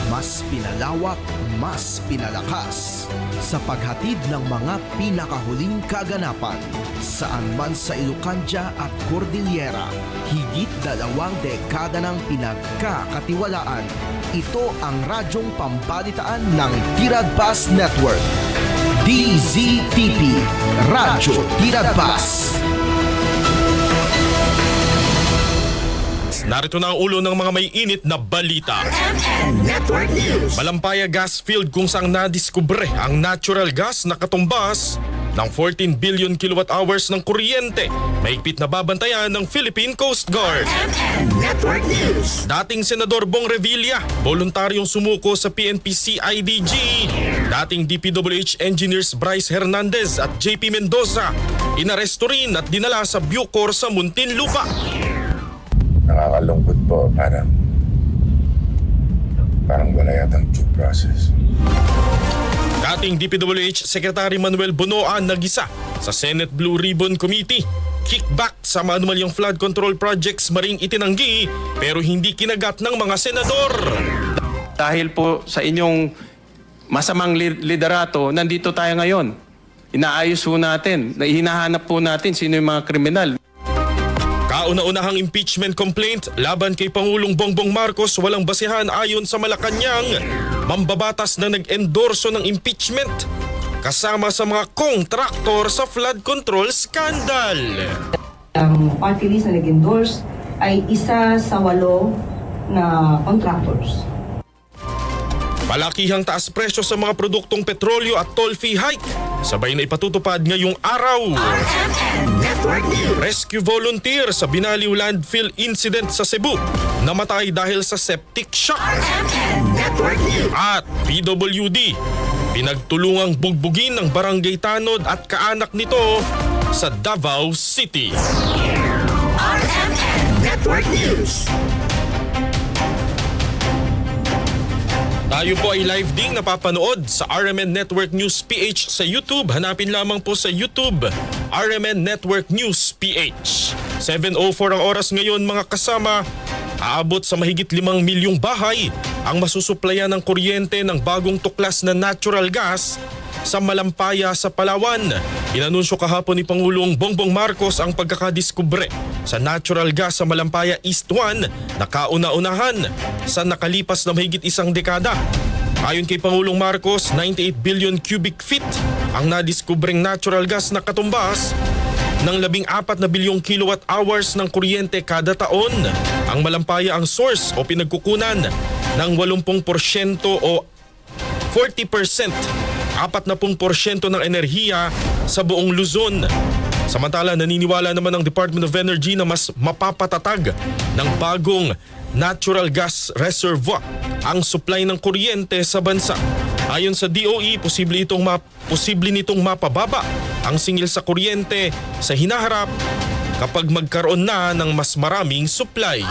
mas pinalawak, mas pinalakas sa paghatid ng mga pinakahuling kaganapan saan man sa Ilocandia at Cordillera. Higit 2 dekada ng pinagkakatiwalaan. Ito ang radyong pambalitaan ng Tiradpas Network. DZTP, Radyo Tiradpas. Narito na ang ulo ng mga may init na balita. Malampaya gas field kung saan nadiskubre ang natural gas na katumbas ng 14 billion kilowatt hours ng kuryente. Mahigpit na babantayan ng Philippine Coast Guard. Dating Senador Bong Revilla, voluntaryong sumuko sa PNP-CIDG. Dating DPWH Engineers Bryce Hernandez at JP Mendoza, inaresto rin at dinala sa Bucor sa Muntinlupa. Nakakalungkot po, parang wala yatang due process. Dating DPWH Secretary Manuel Bonoan nagisa sa Senate Blue Ribbon Committee. Kickback sa maanumalyang flood control projects maring itinanggi pero hindi kinagat ng mga senador. Dahil po sa inyong masamang liderato, nandito tayo ngayon. Inaayos po natin, hinahanap po natin sino yung mga kriminal. Kauna-unahang impeachment complaint laban kay Pangulong Bongbong Marcos walang basihan ayon sa Malacanang. Mambabatas na nag-endorso ng impeachment kasama sa mga kontraktor sa flood control scandal. Ang party list na nag-endorse ay isa sa 8 na contractors. Malakihang taas presyo sa mga produktong petrolyo at toll fee hike. Sabay na ipatutupad ngayong araw. Rescue volunteer sa Binaliw landfill incident sa Cebu namatay dahil sa septic shock. At PWD, pinagtulungang bugbugin ng barangay Tanod at kaanak nito sa Davao City. Tayo po ay live ding napapanood sa RMN Network News PH sa YouTube. Hanapin lamang po sa YouTube, RMN Network News PH. 7:04 ang oras ngayon mga kasama. Aabot sa mahigit 5 milyong bahay ang masusuplayan ng kuryente ng bagong tuklas na natural gas sa Malampaya sa Palawan. Inanunsyo kahapon ni Pangulong Bongbong Marcos ang pagkakadiskubre sa natural gas sa Malampaya East 1 na kauna-unahan sa nakalipas na mahigit 1 dekada. Ayon kay Pangulong Marcos, 98 billion cubic feet ang nadiskubreng natural gas na katumbas ng 14 na bilyong kilowatt hours ng kuryente kada taon. Ang Malampaya ang source o pinagkukunan ng 80% o 40%, 40% ng enerhiya sa buong Luzon. Samantala, naniniwala naman ang Department of Energy na mas mapapatatag ng bagong natural gas reservoir ang supply ng kuryente sa bansa. Ayon sa DOE, posible nitong mapababa ang singil sa kuryente sa hinaharap kapag magkaroon na ng mas maraming supply.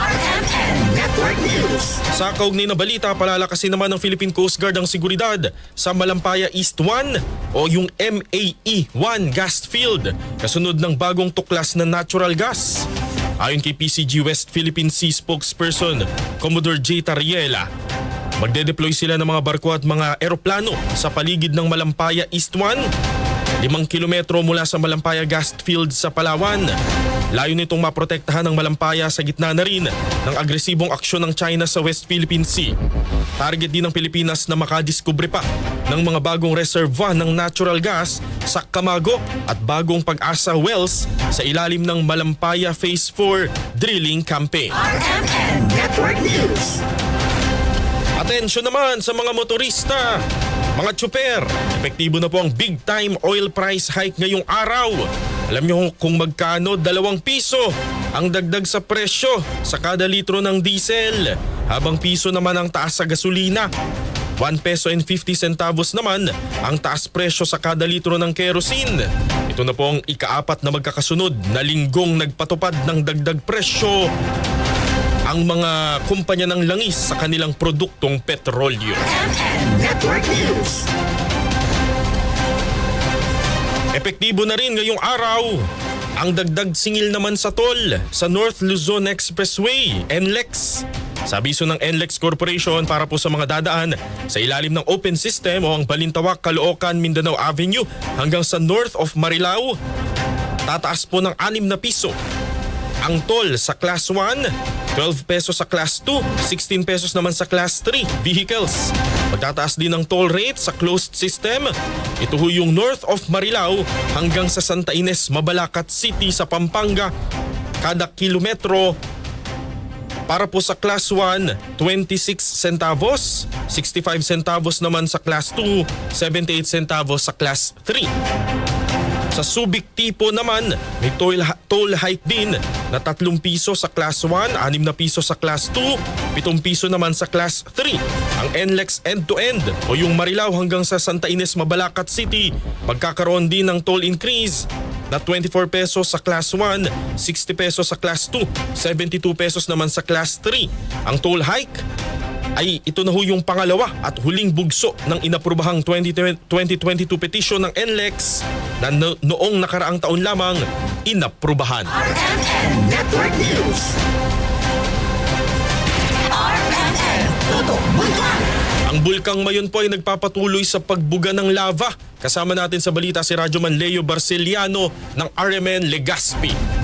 Sa kaugnay na balita, palalakasin naman ng Philippine Coast Guard ang seguridad sa Malampaya East 1 o yung MAE-1 gas field kasunod ng bagong tuklas na natural gas. Ayon kay PCG West Philippine Sea spokesperson Commodore J. Tariela, magde-deploy sila ng mga barko at mga eroplano sa paligid ng Malampaya East 1, 5 kilometro mula sa Malampaya gas field sa Palawan. Layo nitong maprotektahan ng Malampaya sa gitna na rin ng agresibong aksyon ng China sa West Philippine Sea. Target din ng Pilipinas na makadiskubre pa ng mga bagong reservoir ng natural gas sa Camago at bagong Pag-asa wells sa ilalim ng Malampaya Phase 4 drilling campaign. Atensyon naman sa mga motorista, mga tsuper. Epektibo na po ang big time oil price hike ngayong araw. Alam nyo kung magkano? 2 piso ang dagdag sa presyo sa kada litro ng diesel. Habang piso naman ang taas sa gasolina. 1 peso and 50 centavos naman ang taas presyo sa kada litro ng kerosene. Ito na po ang ika-4 na magkakasunod na linggong nagpatupad ng dagdag presyo ang mga kumpanya ng langis sa kanilang produktong petrolyo. Epektibo na rin ngayong araw ang dagdag singil naman sa toll sa North Luzon Expressway, NLEX. Sa abiso ng NLEX Corporation para po sa mga dadaan sa ilalim ng open system o ang Balintawak, Caloocan, Mindanao Avenue hanggang sa north of Marilao, tataas po ng 6 na piso. Ang toll sa Class 1, 12 pesos sa Class 2, 16 pesos naman sa Class 3 vehicles. Magtataas din ng toll rate sa closed system. Ito ho yung north of Marilao hanggang sa Santa Ines, Mabalacat City sa Pampanga. Kada kilometro para po sa Class 1, 26 centavos, 65 centavos naman sa Class 2, 78 centavos sa Class 3. Sa Subic Tipo naman, may toll hike din na 3 piso sa Class 1, 6 na piso sa Class 2, 7 piso naman sa Class 3. Ang NLEX end-to-end o yung Marilao hanggang sa Santa Ines, Mabalacat City, magkakaroon din ng toll increase na 24 pesos sa Class 1, 60 pesos sa Class 2, 72 pesos naman sa Class 3. Ang toll hike ay ito na ho yung pangalawa at huling bugso ng inaprubahang 2022 petition ng NLEX na noong nakaraang taon lamang inaprubahan. RMN Network News. RMN Tutok Bulkan. Ang bulkang Mayon po ay nagpapatuloy sa pagbuga ng lava. Kasama natin sa balita si Radyoman Leo Barceliano ng RMN Legazpi.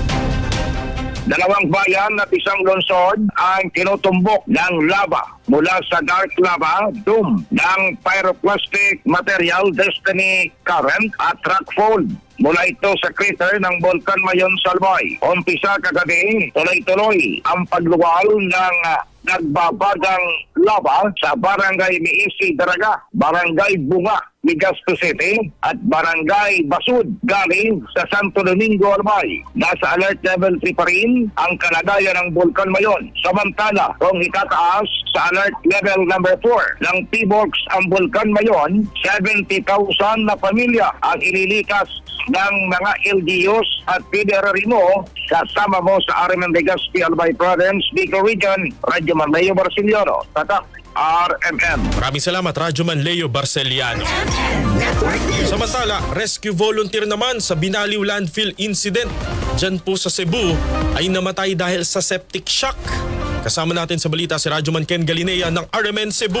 Dalawang bayan at isang lungsod ang tinutumbok ng lava mula sa dark lava dome ng pyroclastic material Destiny Current at rock fold. Mula ito sa crater ng Volcan Mayon Salmay. Umpisa kagabi, tuloy-tuloy ang pagluwal ng nagbabagang lava sa Barangay Miisi Daraga, Barangay Bunga, Legazpi City at Barangay Basud galing sa Santo Domingo, Albay. Nasa alert level 3 pa rin ang kalagayan ng Volcan Mayon. Samantala, kung itataas sa alert level number 4 ng PBOX ang Volcan Mayon, 70,000 na pamilya ang ililikas ng mga LGUs at PDRRMO kasama mo sa RMN Legazpi, Albay Province, Bicol Region, Radyoman Leo Barceliano, Tatak, RMN. Maraming salamat Radyoman Leo Barceliano. Samantala, rescue volunteer naman sa Binaliw landfill incident dyan po sa Cebu ay namatay dahil sa septic shock. Kasama natin sa balita si Radyoman Ken Galinea ng RMN Cebu.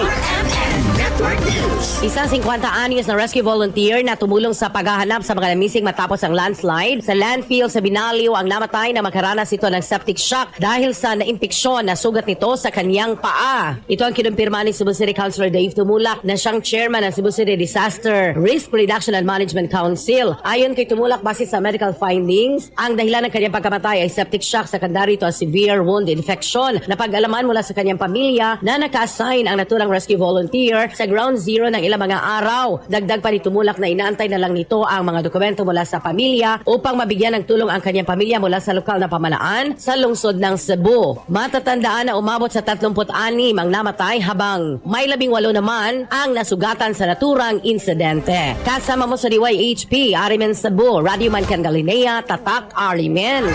Isang 50 anyos na rescue volunteer na tumulong sa paghahanap sa mga namising matapos ang landslide sa landfill sa Binaliw ang namatay na magkaranas ito ng septic shock dahil sa naimpeksyon na sugat nito sa kanyang paa. Ito ang kinumpirma ni Cebu City Councilor Dave Tumulak na siyang chairman ng Cebu City Disaster Risk Reduction and Management Council. Ayon kay Tumulak, base sa medical findings, ang dahilan ng kanyang pagkamatay ay septic shock secondary to a severe wound infection. Napag-alaman mula sa kanyang pamilya na naka-assign ang naturang rescue volunteer sa ground zero ng ilang mga araw. Dagdag pa ni Tumulak na inaantay na lang nito ang mga dokumento mula sa pamilya upang mabigyan ng tulong ang kanyang pamilya mula sa lokal na pamalaan sa lungsod ng Cebu. Matatandaan na umabot sa 36 ang namatay habang may 18 naman ang nasugatan sa naturang insidente. Kasama mo sa DYHP, Arimen Cebu, Radyoman Ken Galinea, Tatak, Arimen.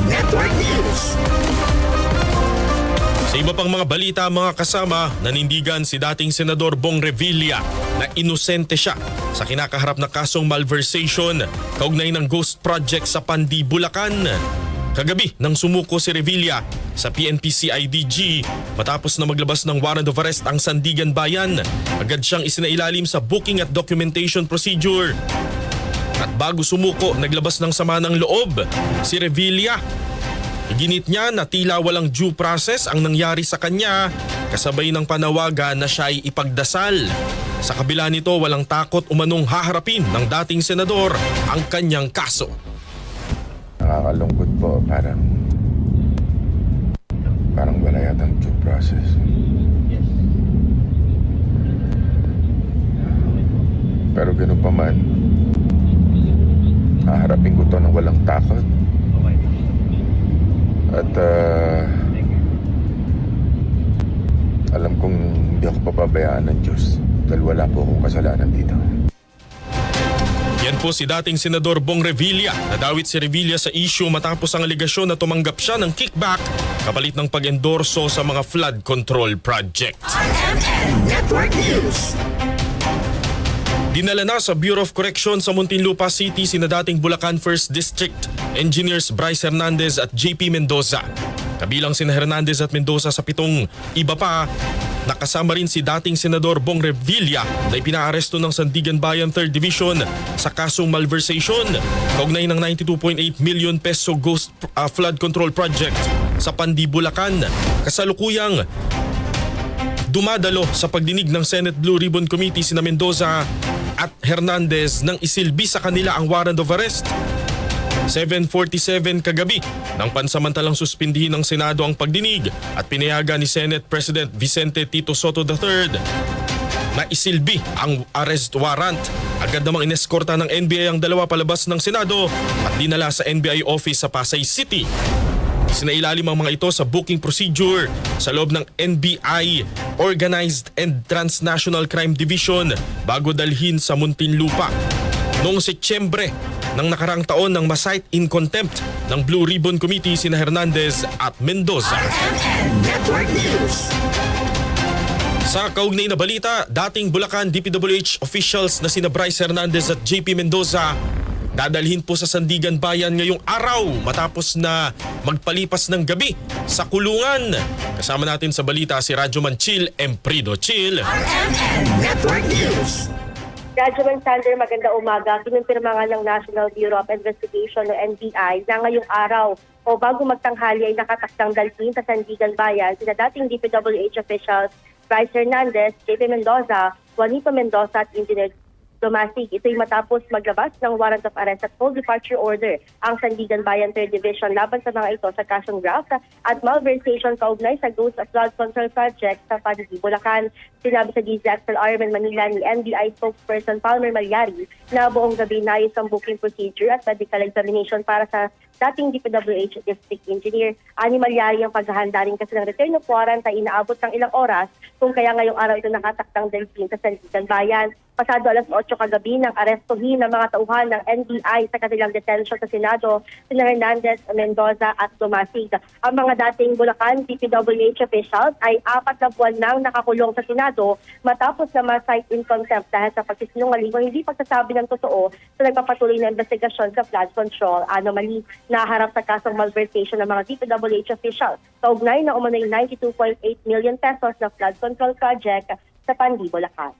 Network News. Sa iba pang mga balita mga kasama, nanindigan si dating Senador Bong Revilla na inosente siya sa kinakaharap na kasong malversation kaugnay ng ghost project sa Pandi, Bulacan. Kagabi nang sumuko si Revilla sa PNP-CIDG matapos na maglabas ng warrant of arrest ang Sandigan Bayan, agad siyang isinailalim sa booking at documentation procedure. At bago sumuko, naglabas ng sama ng loob si Revilla. Iginit niya na tila walang due process ang nangyari sa kanya kasabay ng panawagan na siya ay ipagdasal. Sa kabila nito, walang takot umanong haharapin ng dating senador ang kanyang kaso. Nakakalungkot po, parang wala yatang due process. Pero gano'n pa man, haharapin ko to ng walang takot. At alam kong hindi ako papabayaan ng Diyos dahil wala po akong kasalanan dito. Yan po si dating Senador Bong Revilla. Nadawit si Revilla sa issue matapos ang aligasyon na tumanggap siya ng kickback kapalit ng pag-endorso sa mga flood control project. RMN Network News. Dinala na sa Bureau of Correction sa Muntinlupa City sina dating Bulacan 1st District Engineers Bryce Hernandez at JP Mendoza. Kabilang sina Hernandez at Mendoza sa 7 iba pa, nakasama rin si dating Senador Bong Revilla na ipinaaresto ng Sandigan Bayan 3rd Division sa kasong malversation kaugnay ng 92.8 million peso ghost flood control project sa Pandi, Bulacan. Kasalukuyang dumadalo sa pagdinig ng Senate Blue Ribbon Committee sina Mendoza at Hernandez nang isilbi sa kanila ang warrant of arrest. 7:47 kagabi nang pansamantalang suspindihin ng Senado ang pagdinig at pinayagan ni Senate President Vicente Tito Soto III na isilbi ang arrest warrant. Agad namang ineskorta ng NBI ang dalawa palabas ng Senado at dinala sa NBI office sa Pasay City. Sinailalim ang mga ito sa booking procedure sa loob ng NBI Organized and Transnational Crime Division bago dalhin sa Muntinlupa. Noong Setyembre ng nakarang taon nang ma-cite in contempt ng Blue Ribbon Committee sina Hernandez at Mendoza. RMN Network News. Sa kaugnay na balita, dating Bulacan DPWH officials na sina Bryce Hernandez at JP Mendoza dadalhin po sa Sandigan Bayan ngayong araw matapos na magpalipas ng gabi sa kulungan. Kasama natin sa balita si Radyoman Chill Emprido. Chill! RMN Network News. Radyoman Sander, maganda umaga. Kinumpirma nga ng National Bureau of Investigation o NBI na ngayong araw o bago magtanghali ay nakatakdang dalhin sa Sandigan Bayan sina dating DPWH officials Bryce Hernandez, JP Mendoza, Juanito Mendoza at Engineer Domasig. Ito'y matapos maglabas ng warrant of arrest at full departure order ang Sandigan Bayan 3rd Division laban sa mga ito sa kasong graft at malversation kaugnay sa Ghost Flood Control Project sa Pandi, Bulacan. Sinabi sa DZXL-RMN Manila ni NBI spokesperson Palmer Malyari na buong gabi naayos ang booking procedure at medical examination para sa dating DPWH District Engineer. Ani Malyari ang paghahanda rin kasi ng return of warrant ay inaabot ng ilang oras kung kaya ngayong araw ito nakatakdang dalhin sa Sandigan Bayan. Pasado alas 8 kagabi nang arestuhin ng mga tauhan ng NBI sa kanilang detention sa Senado, sina Hernandez, Mendoza at Domasig. Ang mga dating Bulacan DPWH officials ay 4 na buwan nang nakakulong sa Senado matapos na ma-cite in contempt dahil sa pagsisinungaling o hindi pagsasabi ng totoo sa nagpapatuloy na investigasyon sa flood control anomaly. Naharap sa kasong malversation ng mga DPWH officials kaugnay na umano'y 92.8 million pesos na flood control project sa Pandi, Bulacan.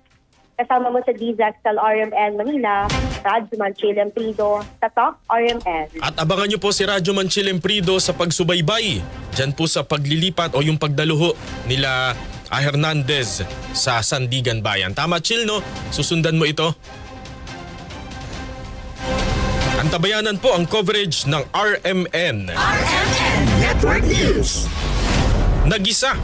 Kasama mo sa DZXL-RMN Manila, Radyoman Chill Emprido, sa Talk RMN. At abangan niyo po si Radyoman Chill Emprido sa pagsubaybay dyan po sa paglilipat o yung pagdaluho nila Hernandez sa Sandigan Bayan. Tama, Chill, no? Susundan mo ito. Antabayanan po ang coverage ng RMN. RMN Network News. Nagisa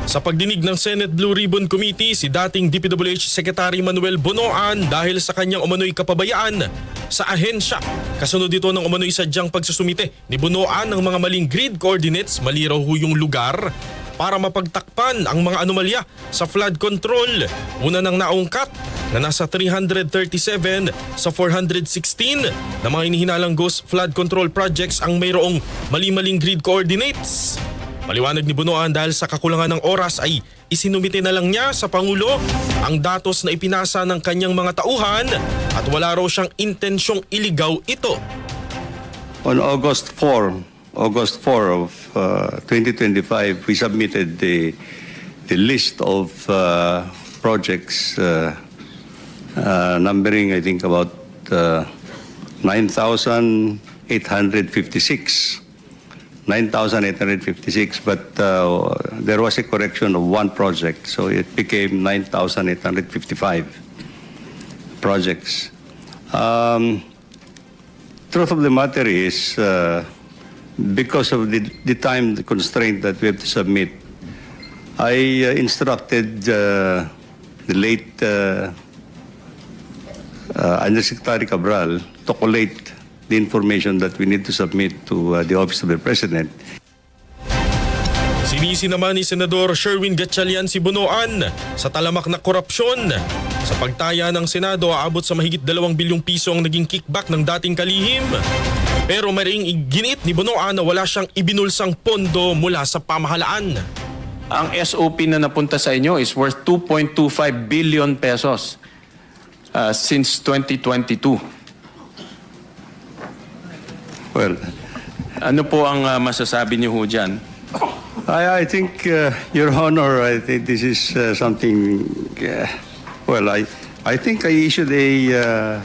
sa pagdinig ng Senate Blue Ribbon Committee si dating DPWH Secretary Manuel Bonoan dahil sa kanyang umano'y kapabayaan sa ahensya. Kasunod dito ng umano'y sadyang pagsusumite ni Bonoan ng mga maling grid coordinates, mali raw ho yung lugar para mapagtakpan ang mga anomalya sa flood control. Una nang naungkat na nasa 337 sa 416 na mga hinihinalang ghost flood control projects ang mayroong mali-maling grid coordinates. Paliwanag ni Bonoan dahil sa kakulangan ng oras ay isinumite na lang niya sa Pangulo ang datos na ipinasa ng kanyang mga tauhan at wala raw siyang intensyong iligaw ito. On August 4 of 2025, we submitted the list of projects numbering, I think, about 9,856, but there was a correction of one project, so it became 9,855 projects. Truth of the matter is, because of the time constraint that we have to submit, I instructed the late Undersecretary Cabral to collate the information that we need to submit to the Office of the President. Sinisi naman ni Senador Sherwin Gatchalian si Bonoan sa talamak na korupsyon. Sa pagtaya ng Senado, aabot sa mahigit 2 bilyong piso ang naging kickback ng dating kalihim. Pero maring iginit ni Bonoan na wala siyang ibinulsang pondo mula sa pamahalaan. Ang SOP na napunta sa inyo is worth 2.25 billion pesos since 2022. Well, Ano po ang masasabi niyo ho dyan? I think, Your Honor, I think this is something. Well, I think I issued a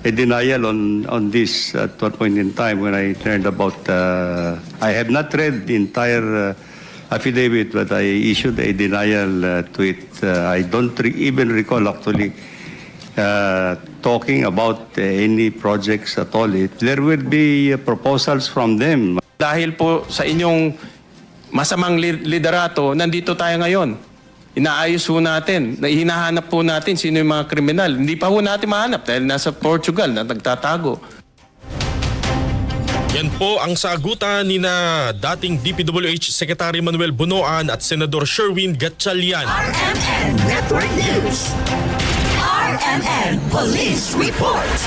denial on this at one point in time when I learned about. I have not read the entire affidavit, but I issued a denial to it. I don't even recall actually talking about any projects at all. There will be proposals from them. Dahil po sa inyong masamang liderato, nandito tayo ngayon. Inaayos ho natin, hinahanap po natin sino yung mga kriminal. Hindi pa ho natin mahanap dahil nasa Portugal na nagtatago. Yan po ang sagutan ni na dating DPWH Secretary Manuel Bunoan at Senador Sherwin Gatchalian. RMN Network News. RMN Police Report.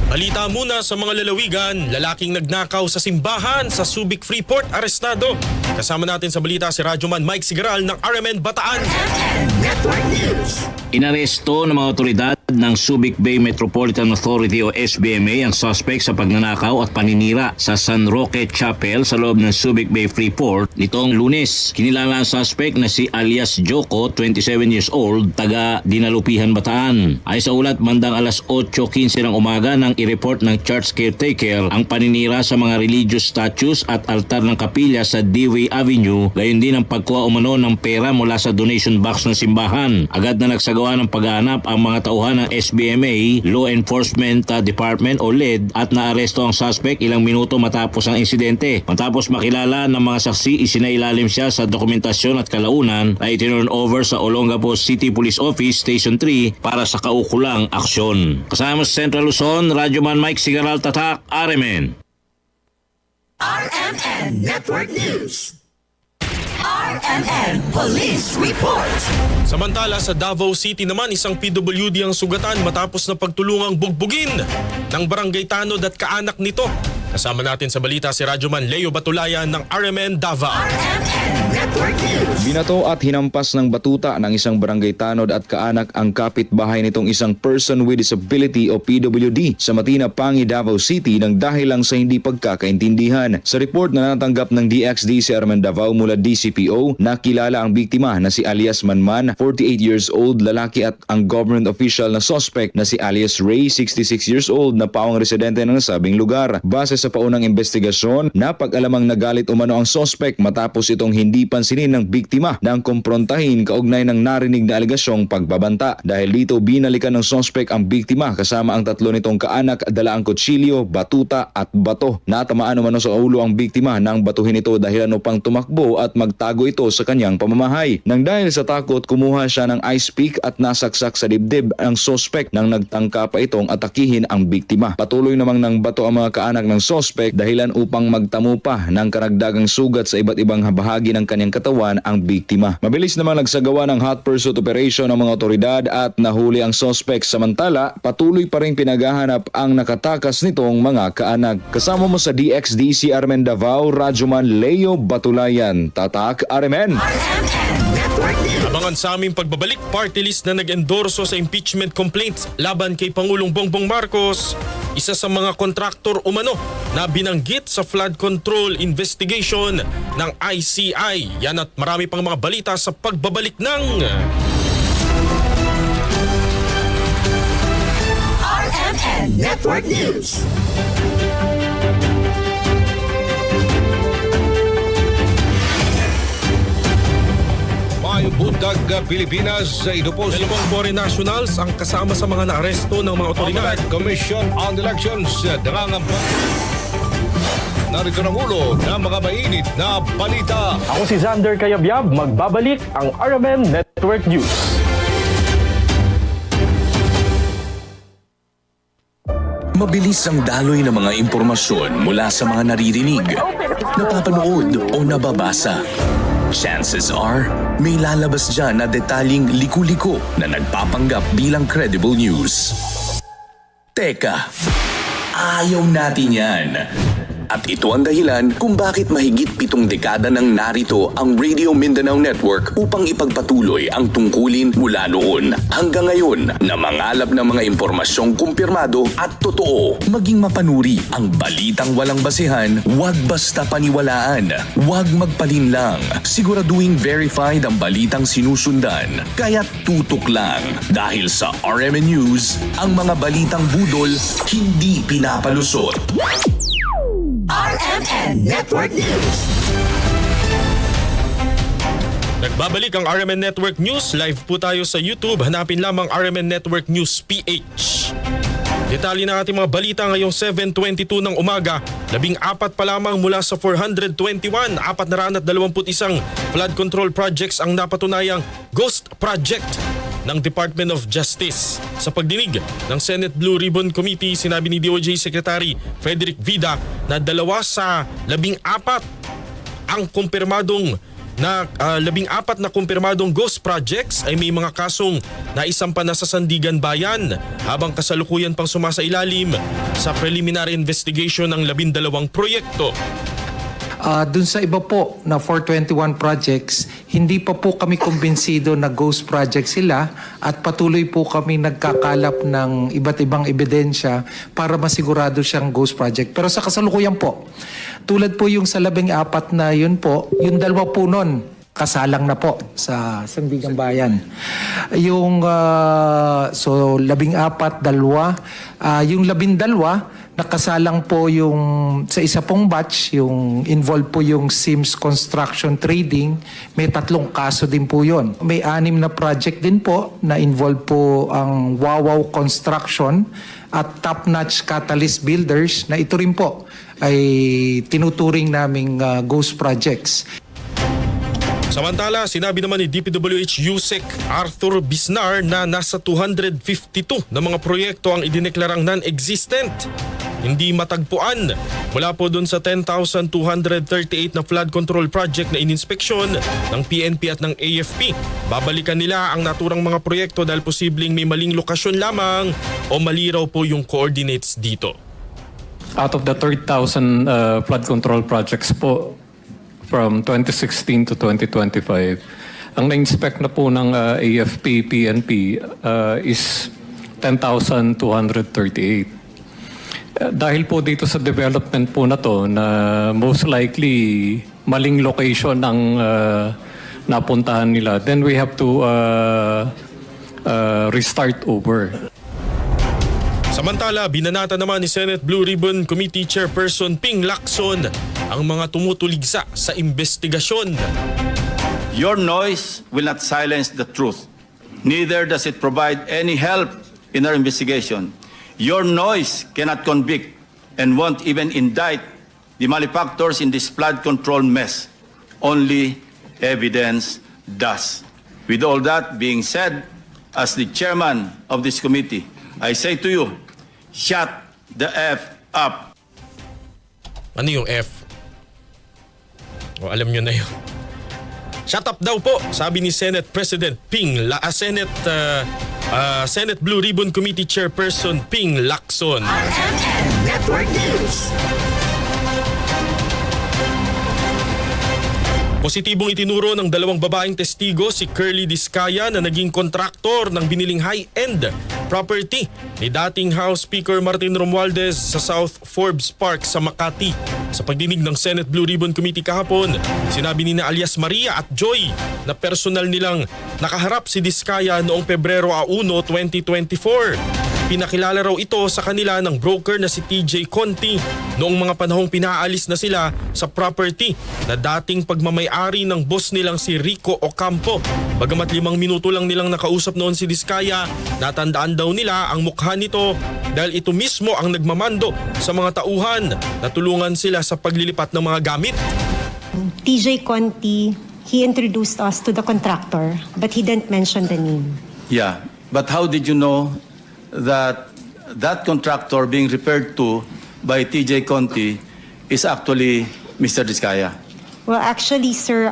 Balita muna sa mga lalawigan, lalaking nagnakaw sa simbahan sa Subic Freeport arestado. Kasama natin sa balita si Radyoman Mike Sigaral ng RMN Bataan. RMN Network News. Inaresto ng mga otoridad ng Subic Bay Metropolitan Authority o SBMA ang suspect sa pagnanakaw at paninira sa San Roque Chapel sa loob ng Subic Bay Freeport nitong Lunes. Kinilala ang suspect na si alias Joko, 27 years old, taga Dinalupihan, Bataan. Ay sa ulat, bandang alas 8:15 ng umaga nang i-report ng church caretaker ang paninira sa mga religious statues at altar ng kapilya sa Dewey Avenue, gayon din ang pagkuha umano ng pera mula sa donation box ng simbahan. Agad na nagsagawa ng paghahanap ang mga tauhan ng SBMA, Law Enforcement Department o LED, at naaresto ang suspect ilang minuto matapos ang insidente. Matapos makilala ng mga saksi, isinailalim siya sa dokumentasyon at kalaunan ay itinurn over sa Olongapo City Police Office Station 3 para sa kaukulang aksyon. Kasama sa Central Luzon, Radyoman Mike Sigaral, Tatak, RMN. RMN Network News. RMN Police Report. Samantala sa Davao City naman, isang PWD ang sugatan matapos na pagtulungang bugbugin ng barangay Tanod at kaanak nito. Kasama natin sa balita si Radyoman Leo Batulayan ng RMN Davao. RMN Network News. Binato at hinampas ng batuta ng isang barangay Tanod at kaanak ang kapitbahay nitong isang person with disability o PWD sa Matina, Pangi, Davao City nang dahil lang sa hindi pagkakaintindihan. Sa report na natanggap ng DXDC RMN Davao mula DCPO, nakilala ang biktima na si alias Manman, 48 years old, lalaki, at ang government official na suspect na si alias Ray, 66 years old, na pawang residente ng nasabing lugar. Base sa paunang investigasyon, napag-alamang nagalit umano ang suspect matapos itong hindi pansinin ng biktima nang kumprontahin kaugnay ng narinig na alegasyong pagbabanta. Dahil dito, binalikan ng suspect ang biktima kasama ang tatlo nitong kaanak, dala ang kutsilyo, batuta at bato. Natamaan umano sa ulo ang biktima nang batuhin ito dahilan upang tumakbo at magtago ito sa kanyang pamamahay. Nang dahil sa takot, kumuha siya ng ice pick at nasaksak sa dibdib ang suspect nang nagtangka pa itong atakihin ang biktima. Patuloy namang nang bato ang mga kaanak ng suspect dahilan upang magtamo pa ng karagdagang sugat sa iba't ibang bahagi ng kanyang katawan ang biktima. Mabilis naman nagsagawa ng hot pursuit operation ng mga otoridad at nahuli ang suspect. Samantala, patuloy pa rin pinaghahanap ang nakatakas nitong mga kaanak. Kasama mo sa DXDC RMN Davao, Radyoman Leo Batulayan, Tatak, RMN. Abangan sa aming pagbabalik, party list na nag-endorso sa impeachment complaints laban kay Pangulong Bongbong Marcos, isa sa mga kontraktor umano na binanggit sa flood control investigation ng ICI. Yan at marami pang mga balita sa pagbabalik ng RMN Network News. May buntag Pilipinas sa idupos. dalawang foreign nationals ang kasama sa mga naaresto ng mga otoridad. Commission on Elections nangangamba. Narito ang ulo ng mga mainit na balita. Ako si Xander Kayabyab, magbabalik ang RMN Network News. Mabilis ang daloy ng mga impormasyon mula sa mga naririnig, napapanood o nababasa. Chances are, may lalabas dyan na detalyeng liku-liko na nagpapanggap bilang credible news. Teka, ayaw natin yan. At ito ang dahilan kung bakit mahigit 7 dekada nang narito ang Radio Mindanao Network upang ipagpatuloy ang tungkulin mula noon hanggang ngayon na mangalap ng mga impormasyong kumpirmado at totoo. Maging mapanuri ang balitang walang basihan, huwag basta paniwalaan, huwag magpalinlang. Siguraduhin verified ang balitang sinusundan, kaya tutok lang. Dahil sa RMN News, ang mga balitang budol hindi pinapalusot. RMN Network News. Nagbabalik ang RMN Network News. Live po tayo sa YouTube. Hanapin lamang RMN Network News PH. Detalye ng ating mga balita ngayong 7:22 ng umaga. 14 pa lamang mula sa 421, 421 flood control projects ang napatunayang ghost project ng Department of Justice. Sa pagdinig ng Senate Blue Ribbon Committee, sinabi ni DOJ Secretary Frederick Vida na 2 sa 14 ang kumpirmadong na 14 na kumpirmadong ghost projects ay may mga kasong naisampa na sa Sandigan Bayan, habang kasalukuyan pang sumasailalim sa preliminary investigation ng 12 proyekto. Dun sa iba po na 421 projects, hindi pa po kami kumbinsido na ghost project sila at patuloy po kami nagkakalap ng iba't ibang ebidensya para masigurado siyang ghost project. Pero sa kasalukuyan po, tulad po yung sa 14 na yun po, yung 2 po nun, kasalang na po sa Sandigan Bayan. Yung, so 14, 2, yung 12, nakasalang po yung sa isa pong batch, yung involved po yung Sims Construction Trading, may 3 kaso din po yon. May 6 na project din po na involved po ang Wawaw Construction at Top Notch Catalyst Builders na ito rin po ay tinuturing naming ghost projects. Samantala, sinabi naman ni DPWH Yusek Arthur Bisnar na nasa 252 na mga proyekto ang idineklarang non-existent, hindi matagpuan. Mula po dun sa 10,238 na flood control project na ininspeksyon ng PNP at ng AFP. Babalikan nila ang naturang mga proyekto dahil posibleng may maling lokasyon lamang o mali raw po yung coordinates dito. Out of the 30,000 flood control projects po, from 2016 to 2025, ang na-inspect na po ng AFP, PNP is 10,238. Dahil po dito sa development po na to na most likely maling location ang napuntahan nila, then we have to restart over. Samantala, binanata naman ni Senate Blue Ribbon Committee Chairperson Ping Lacson ang mga tumutuligsa sa investigasyon. Your noise will not silence the truth. Neither does it provide any help in our investigation. Your noise cannot convict and won't even indict the malefactors in this flood control mess. Only evidence does. With all that being said, as the chairman of this committee, I say to you, shut the F up. Ano yung F? O, alam nyo na yun. Shut up daw po, sabi ni Senate President Senate Blue Ribbon Committee Chairperson Ping Lacson. RMN Network News. Positibong itinuro ng 2 babaeng testigo si Curly Discaya na naging kontraktor ng biniling high-end property ni dating House Speaker Martin Romualdez sa South Forbes Park sa Makati. Sa pagdinig ng Senate Blue Ribbon Committee kahapon, sinabi ni na alias Maria at Joy na personal nilang nakaharap si Discaya noong Pebrero 1, 2024. Pinakilala raw ito sa kanila ng broker na si TJ Conti noong mga panahong pinaalis na sila sa property na dating pagmamay-ari ng boss nilang si Rico Ocampo. Bagamat 5 minuto lang nilang nakausap noon si Discaya, natandaan daw nila ang mukha nito dahil ito mismo ang nagmamando sa mga tauhan na tulungan sila sa paglilipat ng mga gamit. TJ Conti, he introduced us to the contractor but he didn't mention the name. Yeah, but how did you know that that contractor being referred to by TJ Conti is actually Mr. Discaya? Well, actually, sir,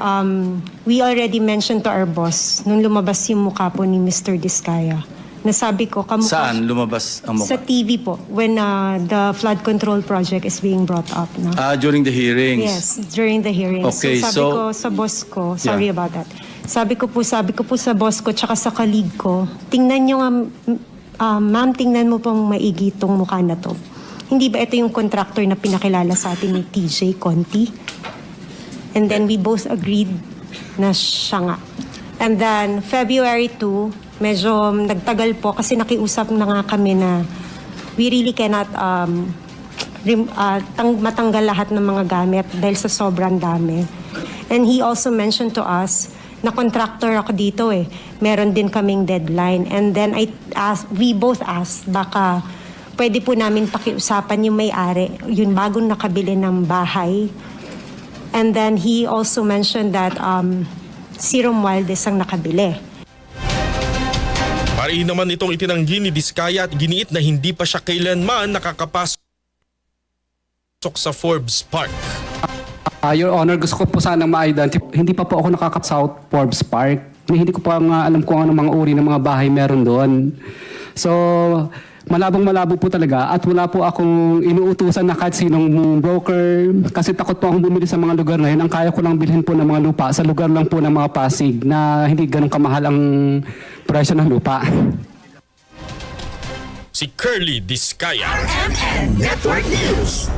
we already mentioned to our boss nung lumabas yung mukha po ni Mr. Discaya Nasabi ko, kamukha Saan lumabas ang sa mukha? TV po, when the flood control project is being brought up. No? During the hearings. Yes, during the hearings. Okay, so sabi ko sa boss ko, sorry about that. Sabi ko po sa boss ko tsaka sa colleague ko, tingnan nyo nga, ma'am, tingnan mo pong maigi itong mukha na to. Hindi ba ito yung contractor na pinakilala sa atin ni TJ Conti? And then we both agreed na siya nga. And then February 2, medyo nagtagal po kasi nakiusap na nga kami na we really cannot matanggal lahat ng mga gamit dahil sa sobrang dami. And he also mentioned to us na contractor ako dito eh. Meron din kaming deadline. And then we both asked baka pwede po namin pakiusapan yung may-ari, yung bagong nakabili ng bahay. And then he also mentioned that si Romualdez ang nakabili. Pariin naman itong itinanggi ni Diskaya at giniit na hindi pa siya kailanman nakakapasok sa Forbes Park. Your Honor, gusto ko po sanang ma-identify. Hindi pa po ako nakakap sa Forbes Park. Hindi ko pa nga alam kung ano mga uri ng mga bahay meron doon. So, malabong-malabo po talaga at wala po akong inuutusan na kahit sinong broker kasi takot po akong bumili sa mga lugar na yun. Ang kaya ko lang bilhin po ng mga lupa sa lugar lang po ng mga Pasig na hindi ganun kamahal ang presyo ng lupa. Si Curly Diskaya. RMN Network News.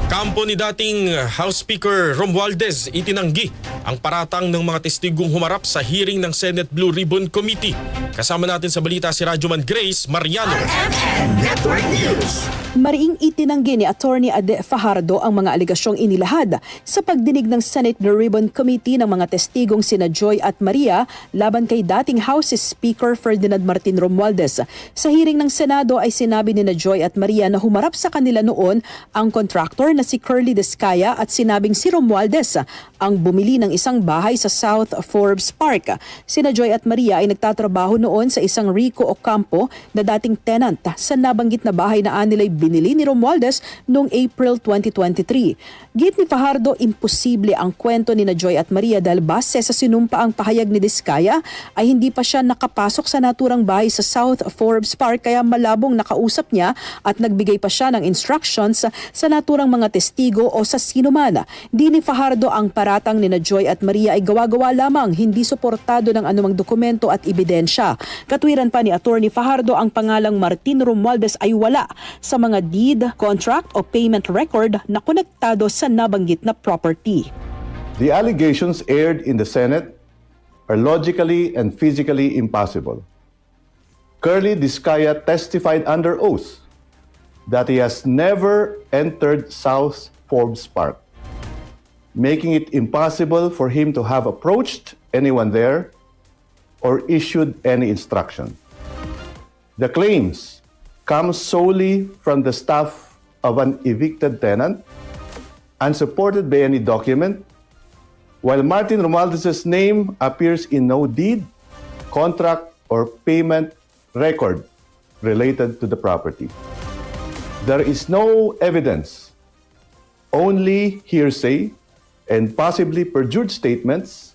Kampo ni dating House Speaker Romualdez itinanggi ang paratang ng mga testigong humarap sa hearing ng Senate Blue Ribbon Committee. Kasama natin sa balita si Radyoman Grace Mariano. RMN Network News. Mariing itinanggi ni Attorney Ade Fajardo ang mga aligasyong inilahad sa pagdinig ng Senate Blue Ribbon Committee ng mga testigong sina Joy at Maria laban kay dating House Speaker Ferdinand Martin Romualdez. Sa hearing ng Senado ay sinabi ni Joy at Maria na humarap sa kanila noon ang contractor na si Curly Diskaya at sinabing si Romualdez ang bumili ng isang bahay sa South Forbes Park. Sina Joy at Maria ay nagtatrabaho noon sa isang Rico Ocampo na dating tenant sa nabanggit na bahay na anilay binili ni Romualdez noong April 2023. Git ni Fajardo, imposible ang kwento ni Joy at Maria dahil base sa sinumpaang pahayag ni Diskaya ay hindi pa siya nakapasok sa naturang bahay sa South Forbes Park kaya malabong nakausap niya at nagbigay pa siya ng instructions sa naturang mga testigo o sa sino man. Di ni Fajardo ang paratang ni Joy at Maria ay gawa-gawa lamang, hindi suportado ng anumang dokumento at ebidensya. Katwiran pa ni Attorney Fajardo, ang pangalang Martin Romualdez ay wala sa mga deed, contract o payment record na konektado sa nabanggit na property. The allegations aired in the Senate are logically and physically impossible. Curly Diskaya testified under oath that he has never entered South Forbes Park, making it impossible for him to have approached anyone there or issued any instruction. The claims come solely from the staff of an evicted tenant, unsupported by any document, while Martin Romualdez's name appears in no deed, contract, or payment record related to the property. There is no evidence, only hearsay and possibly perjured statements,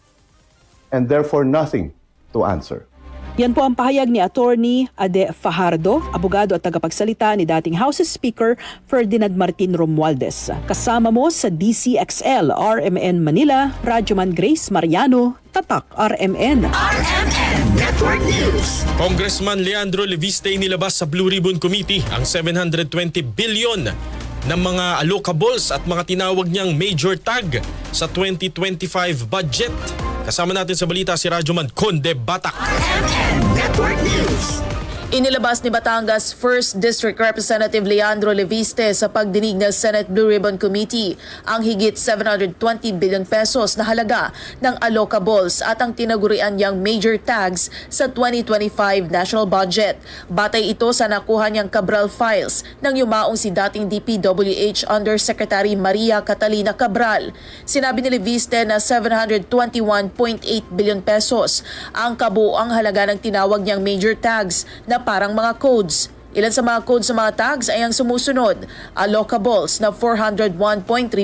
and therefore nothing to answer. Yan po ang pahayag ni Attorney Ade Fajardo, abogado at tagapagsalita ni dating House Speaker Ferdinand Martin Romualdez. Kasama mo sa DCXL, RMN Manila, Radyoman Grace Mariano, Tatak RMN. RMN Network News. Congressman Leandro Leviste nilabas sa Blue Ribbon Committee ang 720 billion ng mga allocables at mga tinawag niyang major tag sa 2025 budget. Kasama natin sa balita si Radyoman Conde Batak. RMN Network News. Inilabas ni Batangas 1st District Representative Leandro Leviste sa pagdinig ng Senate Blue Ribbon Committee ang higit 720 billion pesos na halaga ng allocables at ang tinagurian niyang major tags sa 2025 national budget. Batay ito sa nakuha niyang Cabral files nang yumaong si dating DPWH Undersecretary Maria Catalina Cabral. Sinabi ni Leviste na 721.8 billion pesos ang kabuoang halaga ng tinawag niyang major tags na parang mga codes. Ilan sa mga code sa mga tags ay ang sumusunod: allocables na 401.3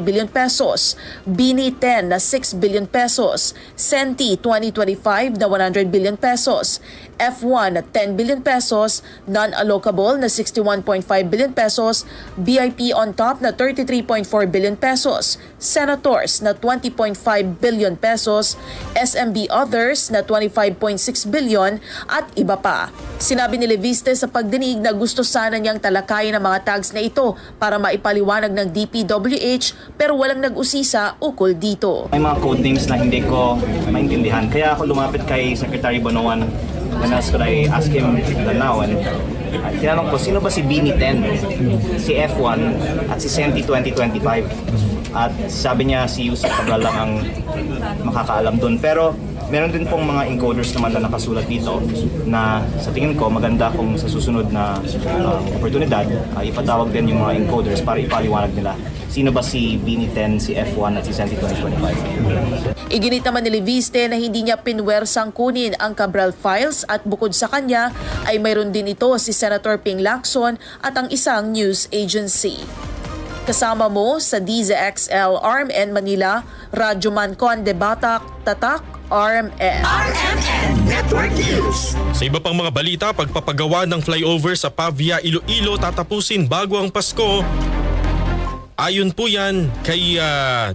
billion pesos, BINI 10 na 6 billion pesos, SENTI 2025 na 100 billion pesos, F1 na 10 billion pesos, non-allocable na 61.5 billion pesos, BIP on top na 33.4 billion pesos, Senators na 20.5 billion pesos, SMB Others na 25.6 billion at iba pa. Sinabi ni Leviste sa pagdinig na gusto sana niyang talakayin ang mga tags na ito para maipaliwanag ng DPWH pero walang nag-usisa ukol dito. May mga code names na hindi ko maintindihan. Kaya ako lumapit kay Secretary Bonoan and could I ask him the now and tinanong ko, sino ba si BINI 10, si F1 at si SENTI 2025? At sabi niya si Yusuf Cabral lang ang makakaalam dun. Pero meron din pong mga encoders naman na nakasulat dito na sa tingin ko maganda kung sa susunod na oportunidad ipatawag din yung mga encoders para ipaliwanag nila sino ba si BINI 10, si F1 at si SENTI 2025. Iginit naman ni Leviste na hindi niya pinwersang kunin ang Cabral files at bukod sa kanya ay mayroon din ito si Senator Ping Lacson at ang isang news agency. Kasama mo sa DZXL RMN Manila, Radyo Man Conde Batak, Tatak, RMN. RMN Network News. Sa iba pang mga balita, pagpapagawa ng flyover sa Pavia, Iloilo tatapusin bago ang Pasko. Ayon po yan kay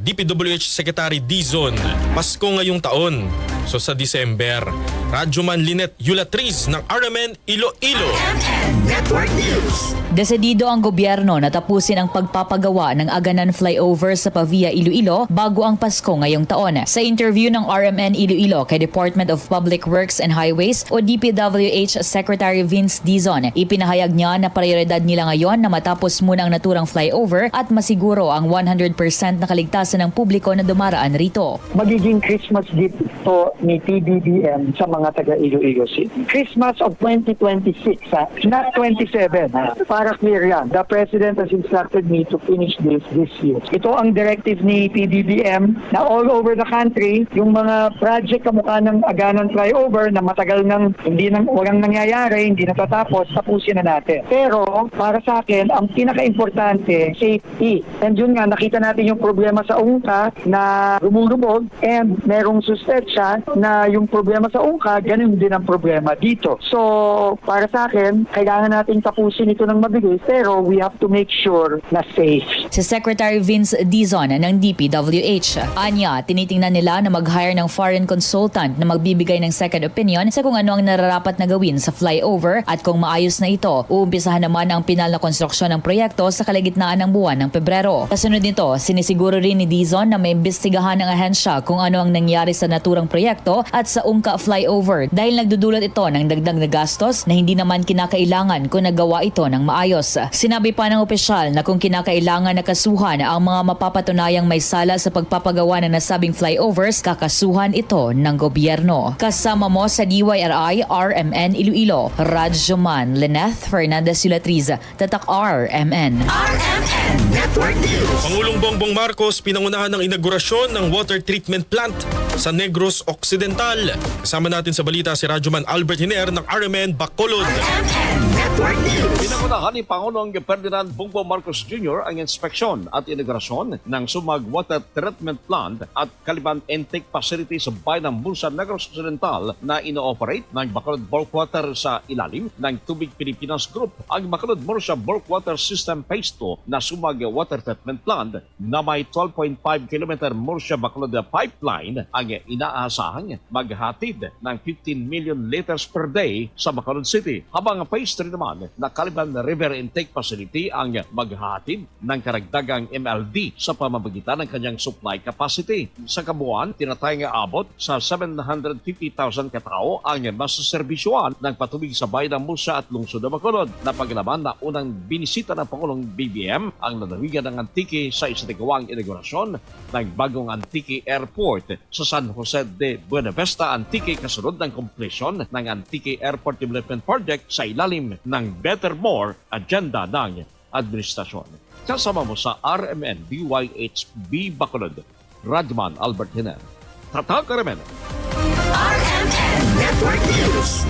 DPWH Secretary Dizon. Pasko ngayong taon. So sa December. Radyoman Linet Yulatriz ng RMN Iloilo. Network News. Desidido ang gobyerno na tapusin ang pagpapagawa ng Aganan Flyover sa Pavia, Iloilo bago ang Pasko ngayong taon. Sa interview ng RMN Iloilo kay Department of Public Works and Highways o DPWH Secretary Vince Dizon, ipinahayag niya na prioridad nila ngayon na matapos muna ang naturang flyover at masiguro ang 100% na kaligtasan ng publiko na dumaraan rito. Magiging Christmas gift to ni PBBM sa mga taga Iloilo City. Christmas of 2026, not 27. Para clear yan. The President has instructed me to finish this year. Ito ang directive ni PBBM na all over the country, yung mga project kamukha ng Aganan Flyover na matagal nang walang nangyayari, hindi natatapos, tapusin na natin. Pero para sa akin, ang pinaka-importante, safety. And yun nga, nakita natin yung problema sa Ungka na rumurubog and merong suspetsya na yung problema sa Ungka, ganun din ang problema dito. So, para sa akin, kailangan natin tapusin ito ng mabilis, pero we have to make sure na safe. Si Secretary Vince Dizon ng DPWH, anya, tinitingnan nila na mag-hire ng foreign consultant na magbibigay ng second opinion sa kung ano ang nararapat na gawin sa flyover at kung maayos na ito, uumpisahan naman ang pinal na konstruksyon ng proyekto sa kalagitnaan ng buwan ng Pebrero. Kasunod nito, sinisiguro rin ni Dizon na may imbestigahan ng ahensya kung ano ang nangyari sa naturang proyekto at sa Ungka Flyover dahil nagdudulot ito ng dagdag na gastos na hindi naman kinakailangan kung nagawa ito ng maayos. Sinabi pa ng opisyal na kung kinakailangan na kasuhan ang mga mapapatunayang may sala sa pagpapagawa ng nasabing flyovers, kakasuhan ito ng gobyerno. Kasama mo sa DYRI RMN Iloilo, Radyoman Leneth Fernandez Yulatriz, Tatak RMN. RMN Network News. Pangulong Bongbong Marcos pinangunahan ng inaugurasyon ng water treatment plant sa Negros Occidental. Kasama natin sa balita si Radyoman Albert Hiner ng RMN Bacolod. Pinangunahan ni Pangulong Ferdinand Bongbong Marcos Jr. ang inspeksyon at integrasyon ng Sumag Water Treatment Plant at Caliban Intake Facility sa bayan ng Bulsa, Negros Occidental na ino-operate ng Bacolod Bulk Water sa ilalim ng Tubig Pilipinas Group. Ang Bacolod Bulsa Bulk Water System Phase 2 na Sumag Water Treatment Plant na may 12.5 km Murcia Bacolod pipeline ang inaasahang maghatid ng 15 million liters per day sa Bacolod City. Habang Phase 3 naman na Caliban River Intake Facility ang maghahatid ng karagdagang MLD sa pamamagitan ng kanyang supply capacity. Sa kabuuan, tinatayang abot sa 750,000 katao ang masaserbisyuan ng patubig sa bayan ng Musa at lungsod ng Bacolod. Napaglaban na unang binisita ng Pangulong BBM ang lalawigan ng Antique sa isatigawang inaugurasyon ng bagong Antique Airport sa San Jose de Buenavista, Antique, kasunod ng completion ng Antique Airport Development Project sa ilalim ng Better More agenda ng administrasyon. Kasama mo sa RMN DYHB Bacolod, Radyoman Albert Hiner. Tatak RMN. RMN Network News.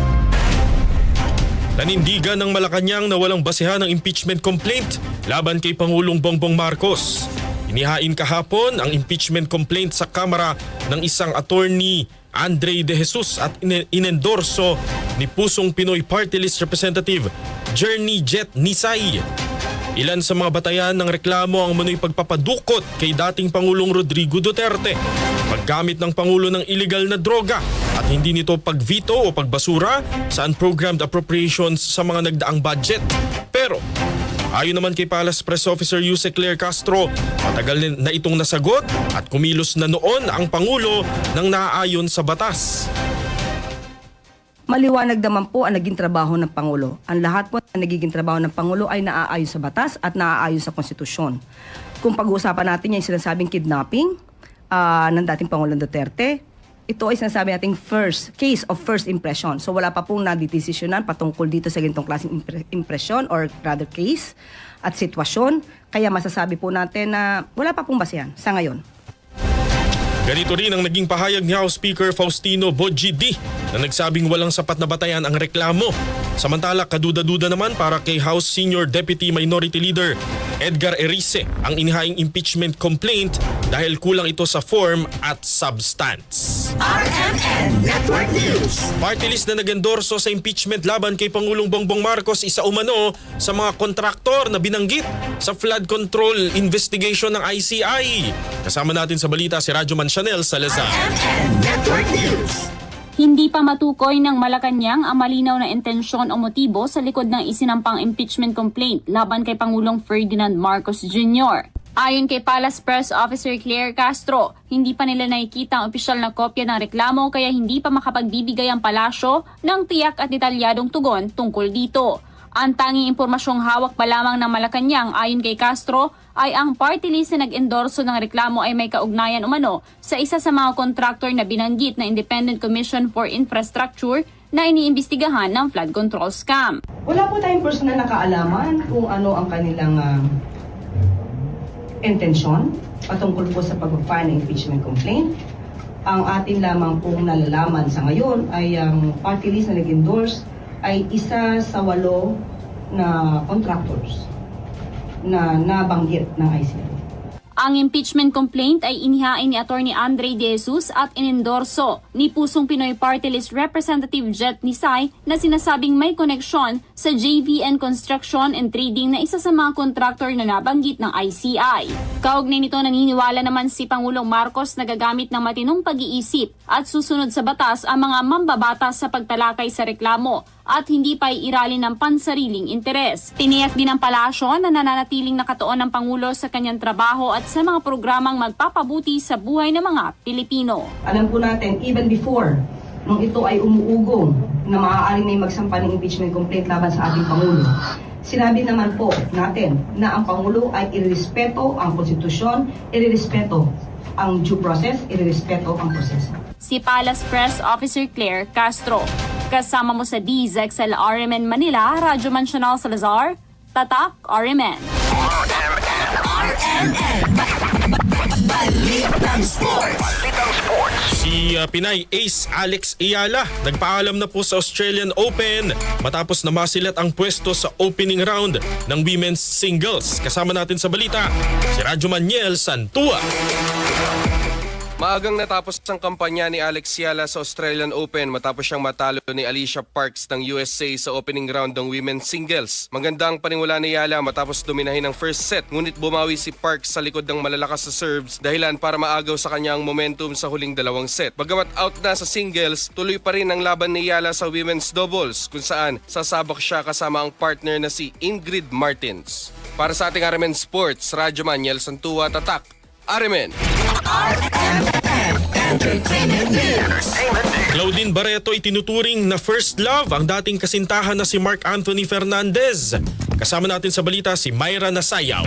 Nanindigan ng Malacanang na walang basehan ng impeachment complaint laban kay Pangulong Bongbong Marcos. Inihain kahapon ang impeachment complaint sa Kamara ng isang attorney Andre De Jesus at inendorso ni Pusong Pinoy Party List Representative Journey Jet Nisay. Ilan sa mga batayan ng reklamo ang umano'y pagpapadukot kay dating Pangulong Rodrigo Duterte, paggamit ng Pangulo ng illegal na droga at hindi nito pagveto o pagbasura sa unprogrammed appropriations sa mga nagdaang budget. Pero ayon naman kay Palace Press Officer Yuse Claire Castro, matagal na itong nasagot at kumilos na noon ang Pangulo nang naaayon sa batas. Maliwanag naman po ang naging trabaho ng Pangulo. Ang lahat po na nagiging trabaho ng Pangulo ay naaayon sa batas at naaayon sa konstitusyon. Kung pag-uusapan natin yung sinasabing kidnapping ng dating Pangulong Duterte, ito ay sinasabi nating case of first impression. So wala pa pong nadidesisyonan patungkol dito sa ganitong klaseng impression or rather case at sitwasyon. Kaya masasabi po natin na wala pa pong basehan sa ngayon. Ganito rin ang naging pahayag ni House Speaker Faustino Boji-D na nagsabing walang sapat na batayan ang reklamo. Samantala, kaduda-duda naman para kay House Senior Deputy Minority Leader Edgar Erice ang inihaing impeachment complaint dahil kulang ito sa form at substance. RMN Network News. Party list na nag-endorso sa impeachment laban kay Pangulong Bongbong Marcos isa umano sa mga kontraktor na binanggit sa flood control investigation ng ICI. Kasama natin sa balita si Radyoman Chanel Salazar. RMN Network News. Hindi pa matukoy ng Malacanang ang malinaw na intensyon o motibo sa likod ng isinampang impeachment complaint laban kay Pangulong Ferdinand Marcos Jr. Ayon kay Palace Press Officer Claire Castro, hindi pa nila nakikita ang opisyal na kopya ng reklamo kaya hindi pa makapagbibigay ang palasyo ng tiyak at detalyadong tugon tungkol dito. Ang tanging impormasyong hawak pa lamang ng Malacanang ayon kay Castro ay ang party list na nag-endorso ng reklamo ay may kaugnayan umano sa isa sa mga kontraktor na binanggit na Independent Commission for Infrastructure na iniimbestigahan ng flood control scam. Wala po tayong personal na kaalaman kung ano ang kanilang intensyon patungkol po sa pag-file ng impeachment complaint. Ang atin lamang pong nalalaman sa ngayon ay ang party list na nag-endorse ay isa sa 8 na contractors na nabanggit ng ICI. Ang impeachment complaint ay inihain ni Attorney Andre De Jesus at inendorso ni Pusong Pinoy Party List Representative Jet Nisay na sinasabing may koneksyon sa JVN Construction and Trading na isa sa mga kontraktor na nabanggit ng ICI. Kaugnay nito naniniwala naman si Pangulong Marcos na gagamit ng matinong pag-iisip at susunod sa batas ang mga mambabatas sa pagtalakay sa reklamo at hindi pa iiralin ng pansariling interes. Tiniyak din ng palasyo na nananatiling nakatuon ng Pangulo sa kanyang trabaho at sa mga programang magpapabuti sa buhay ng mga Pilipino. Alam po natin, even before, nung ito ay umuugong na maaaring may magsampa ng impeachment complaint laban sa ating Pangulo, sinabi naman po natin na ang Pangulo ay irerespeto ang konstitusyon, irerespeto ang due process, irerespeto ang proseso. Si Palace Press Officer Claire Castro. Kasama mo sa DZXL RMN Manila, Radyoman Chanel Salazar, Tatak RMN. Balitang Sports. Si Pinay Ace Alex Ayala nagpaalam na po sa Australian Open matapos na masilat ang pwesto sa opening round ng women's singles. Kasama natin sa balita si Radyoman Niel Santua. Maagang natapos ang kampanya ni Alex Ayala sa Australian Open matapos siyang matalo ni Alicia Parks ng USA sa opening round ng women's singles. Magandang panimula ni Ayala matapos dominahin ang first set, ngunit bumawi si Parks sa likod ng malalakas sa serves dahilan para maagaw sa kanya ang momentum sa huling dalawang set. Bagamat out na sa singles, tuloy pa rin ang laban ni Ayala sa women's doubles kung saan sasabak siya kasama ang partner na si Ingrid Martins. Para sa ating RMN Sports, Radyoman Niel Santua, Tatak, RMN. Claudine Barreto itinuturing na first love ang dating kasintahan na si Mark Anthony Fernandez. Kasama natin sa balita si Myra Nasayaw.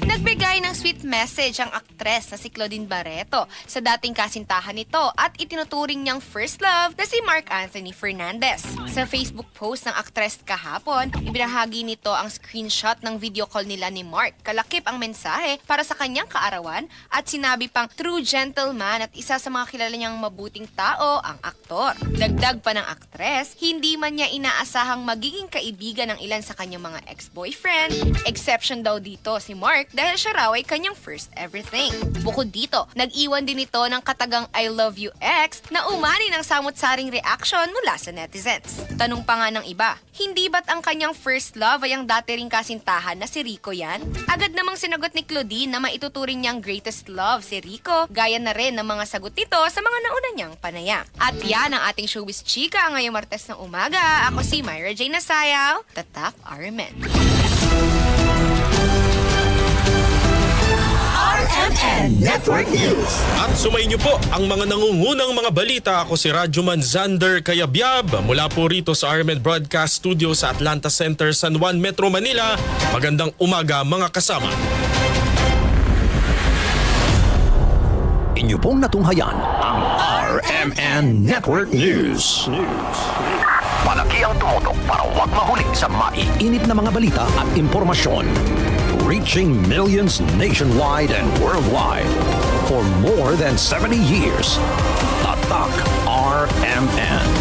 Nagbigay Nagbigay ng sweet message ang aktres na si Claudine Barreto sa dating kasintahan nito at itinuturing niyang first love na si Mark Anthony Fernandez. Sa Facebook post ng aktres kahapon, ibinahagi nito ang screenshot ng video call nila ni Mark. Kalakip ang mensahe para sa kanyang kaarawan at sinabi pang true gentleman at isa sa mga kilala niyang mabuting tao ang aktor. Dagdag pa ng aktres, hindi man niya inaasahang magiging kaibigan ng ilan sa kanyang mga ex-boyfriend. Exception daw dito si Mark dahil siya raw ay kanyang first everything. Bukod dito, nag-iwan din ito ng katagang I love you ex na umani ng samot-saring reaction mula sa netizens. Tanong pa nga ng iba, hindi ba't ang kanyang first love ay ang dati ring kasintahan na si Rico yan? Agad namang sinagot ni Claudine na maituturing niyang greatest love si Rico, gaya na rin ng mga sagot nito sa mga nauna niyang panayam. At yan ang ating showbiz chika ngayong Martes ng umaga. Ako si Myra J. Nasayaw, Tatak RMN. RMN Network News. At sumay niyo po ang mga nangungunang mga balita. Ako si Radyoman Zander Kayabyab mula po rito sa RMN Broadcast Studio sa Atlanta Center, San Juan, Metro Manila. Magandang umaga mga kasama. Inyo pong natunghayan ang RMN Network News. Palagi ang tumutok para huwag mahuling sa maiinit na mga balita at impormasyon. Reaching millions nationwide and worldwide for more than 70 years. Tatak RMN.